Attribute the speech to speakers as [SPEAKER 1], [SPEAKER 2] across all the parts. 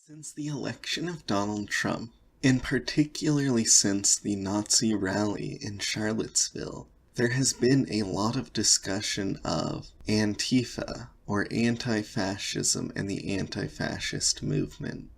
[SPEAKER 1] Since the election of Donald Trump, and particularly since the Nazi rally in Charlottesville, there has been a lot of discussion of Antifa, or anti-fascism, and the anti-fascist movement.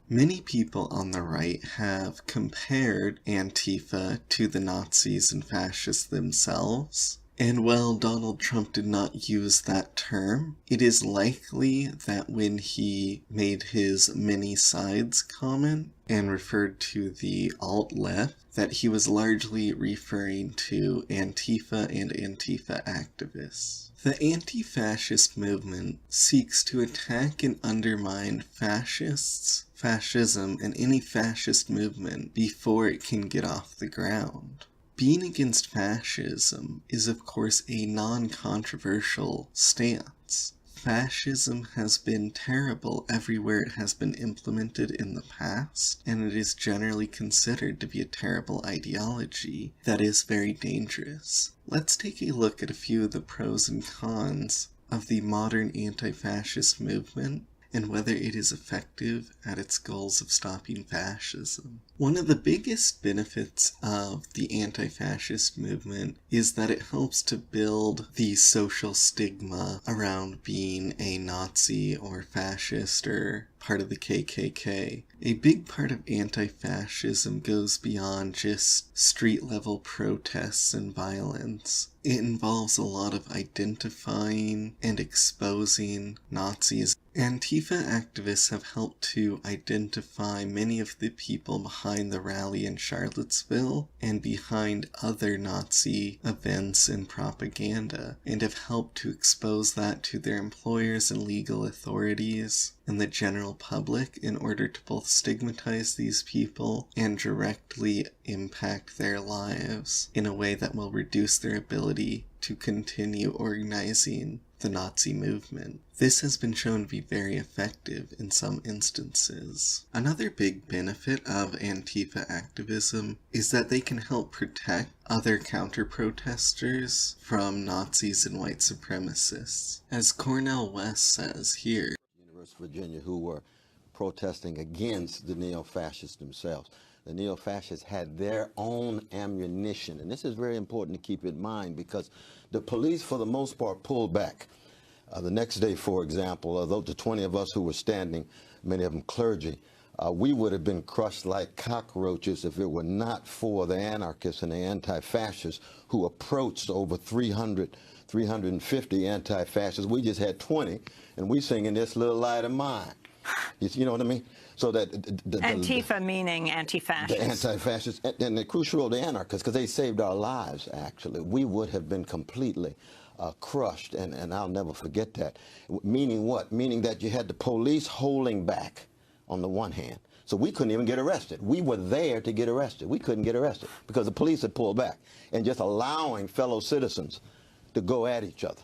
[SPEAKER 1] Many people on the right have compared Antifa to the Nazis and fascists themselves. And while Donald Trump did not use that term, it is likely that when he made his many sides comment and referred to the alt-left, that he was largely referring to Antifa and Antifa activists. The anti-fascist movement seeks to attack and undermine fascists, fascism, and any fascist movement before it can get off the ground. Being against fascism is, of course, a non-controversial stance. Fascism has been terrible everywhere it has been implemented in the past, and it is generally considered to be a terrible ideology that is very dangerous. Let's take a look at a few of the pros and cons of the modern anti-fascist movement and whether it is effective at its goals of stopping fascism. One of the biggest benefits of the anti-fascist movement is that it helps to build the social stigma around being a Nazi or fascist or part of the KKK. A big part of anti-fascism goes beyond just street-level protests and violence. It involves a lot of identifying and exposing Nazis. Antifa activists have helped to identify many of the people behind the rally in Charlottesville and behind other Nazi events and propaganda, and have helped to expose that to their employers and legal authorities and the general public in order to both stigmatize these people and directly impact their lives in a way that will reduce their ability to continue organizing the Nazi movement. This has been shown to be very effective in some instances. Another big benefit of Antifa activism is that they can help protect other counter-protesters from Nazis and white supremacists. As Cornel West says here,
[SPEAKER 2] University of Virginia, who were protesting against the neo-fascists themselves. The neo-fascists had their own ammunition, and this is very important to keep in mind because the police, for the most part, pulled back. The next day, for example, although the 20 of us who were standing, many of them clergy, we would have been crushed like cockroaches if it were not for the anarchists and the anti-fascists who approached over 350 anti-fascists. We just had 20, and we singing This Little Light of Mine. You know what I mean? So that
[SPEAKER 3] Antifa meaning anti-fascist.
[SPEAKER 2] The anti-fascists, and the crucial role of the anarchists, because they saved our lives, actually. We would have been completely crushed, and I'll never forget that. Meaning what? Meaning that you had the police holding back on the one hand. So we couldn't even get arrested. We were there to get arrested. We couldn't get arrested because the police had pulled back and just allowing fellow citizens to go at each other.